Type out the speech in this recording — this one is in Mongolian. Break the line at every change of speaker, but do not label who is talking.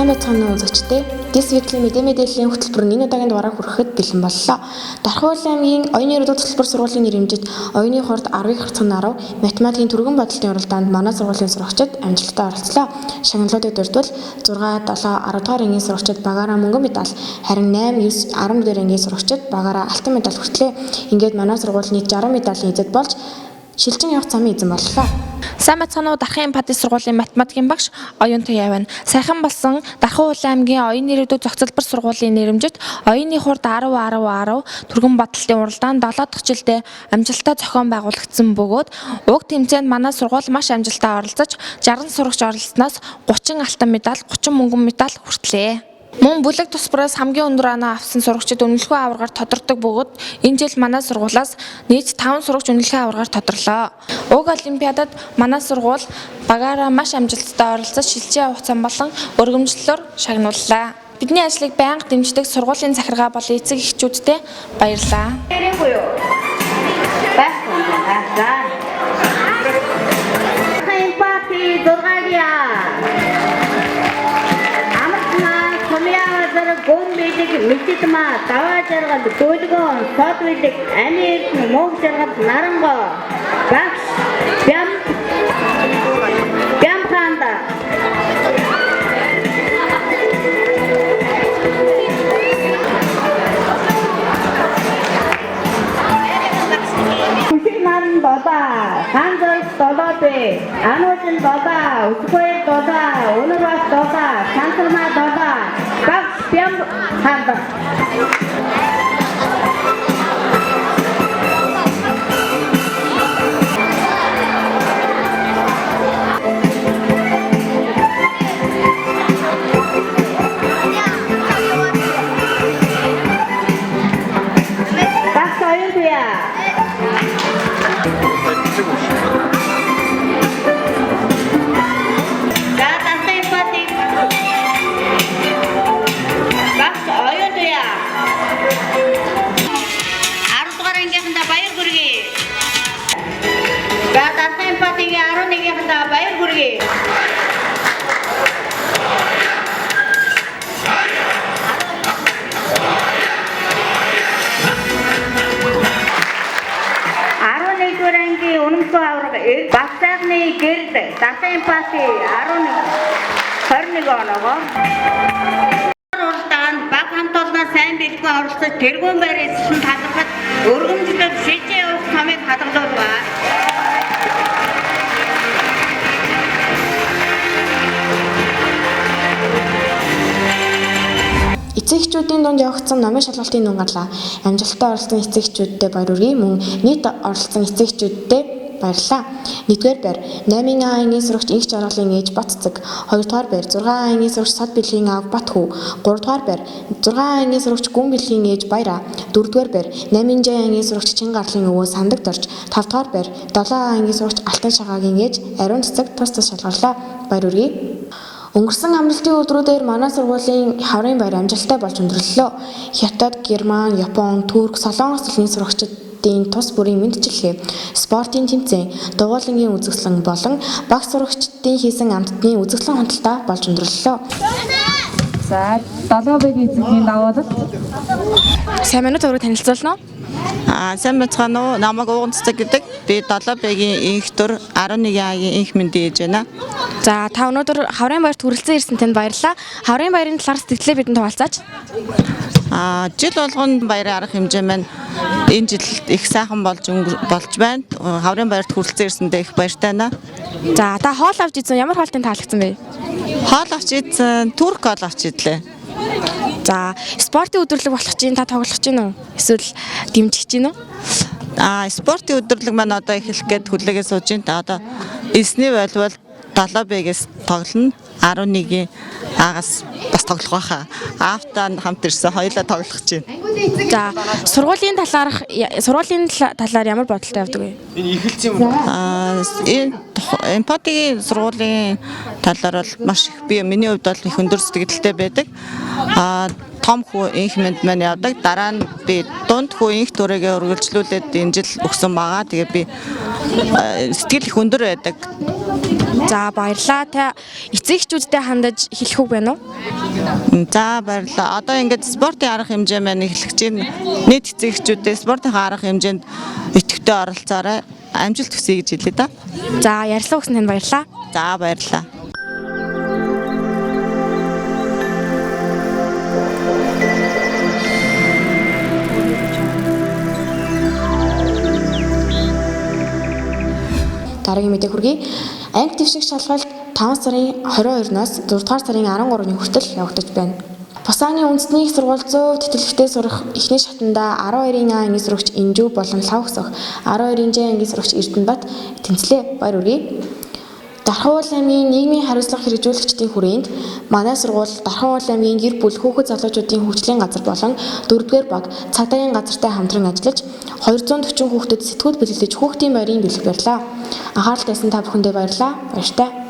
Сайн байцгаана уу үзэгчдээ. This weekly мэдээллийн хөтөлбөр энэ удаагийн дугаараар хүрэхэд бэлэн боллоо. Дархан аймгийн оюуны өргөдөл хөтөлбөр сургуулийн нэрэмжит оюуны хорд 10-ийн харцхан нарав математикийн түргэн бодлын уралдаанд манай сургуулийн сурагчид амжилттай оролцлоо. Шагналуудыг дурдвал 6, 7, 10 дугаар ангийн сурагчид багаараа мөнгөн медаль, харин 8, 9, 10 дугаар ангийн сурагчид багаараа алтан медаль хүртлээ. Ингээд манай сургууль нийт 60 медалийн эзэд болж шилжин явах замын эзэн боллоо.
Сайн байцгаана уу Дархан Эмпати сургуулийн математикийн багш оюунтай явна. Сайхан болсон Дархан аймгийн оюуны ирээдүйн зохицолбор сургуулийн нэрэмжит оюуны хурд 10 түргэн бодлын уралдаанд 7 дахь жилдээ амжилттай зохион байгуулагдсан бөгөөд уг тэмцээнд манай сургууль маш амжилттай оролцож 60 сурагч оролцсноос 30 алтан медаль, 30 мөнгөн медаль хүртлээ. Мөн бүлэг тусбараас хамгийн өндөр оноо авсан сурагчид үнэлгээ аваргаар тодордог бөгөөд энэ жил манай сургуулиас нийт 5 сурагч үнэлгээ аваргаар тодорлоо. Уг олимпиадад манай сургууль багаараа маш амжилттай оролцож шилжин явах зам болон өргөмжлөлөөр шагнууллаа. Бидний ажлыг байнга дэмждэг сургуулийн захиргаа болон эцэг эхчүүдтэй баярлалаа.
Гомбидэг мэтдма даваа жаргал дөлгөөн сод бидэг анирт мог жаргал наранго багш бям ханда Narın baba, Hanzal Dodabe, Anojin Doda, Uskoy Doda, Unurwas Doda, Sansalma Doda, Bak Piam Handa. Bak Soyun Tuya. Bayar gurgi. Arun itu rangi unumko aurga. Baksak ni girte. Darhan pati arun harni gono go. Уралдаанд баг хамтолноо сайн бэлгүй оролцож тэргүүн байрыг талхад өргөмжлөг шилжээ явах замыг хадгалуулваа.
Эцэгчүүдийн дунд явагдсан номын шалгалтын дүн гарлаа. Амжилттай оролцсон эцэгчүүдтэй баяр хүргэе. Мөн нийт оролцсон эцэгчүүдтэй баярлалаа. 1-р байр 8-ын ангийн сурагч инх жаргалын ээж Батцэг, 2-р байр 6-ын ангийн сурагч Сад бэлгийн аав Батхүү, 3-р байр 6-ын ангийн сурагч Гүн бэлгийн ээж Баяра, 4-р байр 8-ын Жай ангийн сурагч Чин гарлын өвөө Сандаг дорж, 5-р байр 7-ын ангийн сурагч Алтан шагаагийн ээж Ариун цэцэг тус шалгарлаа. Баяр хүргэе. Өнгөрсөн амралтын өдрүүдээр манай сургуулийн хаврын баяр амжилттай болж өндөрлөлөө. Хятад, Герман, Япон, Турк, Солонгос улсын сурагчдын тус бүрийн мэдчилгээ, спортын тэмцээн, дугуйлангийн үзэсгэлэн болон багц сурагчдын хийсэн амттны үзэсгэлэн худалдаа болж өндөрлөлөө.
За, 7Б-ийн эзэнхийн даваалал.
Сайн минут өрөө танилцуулна уу?
Сайн байцгаана уу? Намайг Ууганцэг гэдэг. Би 7Б-ийн инх төр 11А-гийн инх мэндийн ээж байна.
За, та өнөөдөр хаврын баярт хүрэлцэн ирсэн танд баярлалаа. Хаврын баярын талаар сэтгэлээ бидэнд хуваалцаач.
Жил болгонд баярын арга хэмжээ маань энэ жил их сайхан болж байна. Хаврын баярт хүрэлцэн ирсэндээ их баяртай байна.
За, та хоол авч идсэн ямар хоолтын таалагдсан бэ?
Хоол авч идсэн, турк хоол авч идлээ.
За, спортын өдөрлөг болох чинь та тоглох чинь үү? Эсвэл дэмжих чинь үү?
Спортын өдөрлөг маань одоо эхлэх гээд хүлээгээ сууж байна. Одоо эсний волейбол 7Б-гээс тоглоно. 11-ийн аагаас бас тоглох байхаа. Аавтаа хамт ирсэн хоёулаа тоглох гэж байна.
За, сургуулийн талаар ямар бодолтой явдаг вэ?
Энэ ихэлцэн юм уу?
Энэ Эмпатигийн сургуулийн талаар бол маш их миний хувьд бол их өндөр сэтгэлтэй байдаг. том хүү инх мэнд маань явдаг. Дараа нь би дунд хүү инх дүрэгээ үргэлжлүүлээд энэ жил өгсөн байгаа. Тэгээ би сэтгэл их өндөр байдаг.
За баярлалаа. Та эцэгчүүдтэй хандаж хэлэх үг байна уу?
За баярлалаа. Одоо ингээд спортын арга хэмжээ маань эхлэж байна. Нийт эцэгчүүдээ спортын арга хэмжээнд идэвхтэй оролцоорой. Амжилт хүсье гэж хэлээ да.
За ярилцлага өгсөн танд баярлалаа.
За баярлалаа.
Дараагийн мэдээ хүргэе. Анги дэвшиг шалгалт 5 сарын 22-наас 6 дугаар сарын 13-ны хүртэл явагдаж байна. Пусаны үндэсний их сургууль 100 тэтгэлэгтээ сурах эхний шатанда 12-ын А ангийн сурагч Инжүү болон лав өсөх 12-ын Ж ангийн сурагч Эрдэнэбат тэнцлээ. Баяр хүргэе. Дархан уул аймгийн нийгмийн хариуцлага хэрэгжүүлэгчдийн хүрээнд манай сургууль Дархан уул аймгийн гэр бүл хүүхэд залуучуудын хөгжлийн газар болон 4-р баг цагдаагийн газартай хамтран ажиллаж 240 хүүхдэд сэтгүүл бэлгэлж хүүхдийн байрын бэлэг барьлаа. Анхаарал тавьсан та бүхэндээ баярлалаа. Баяртай.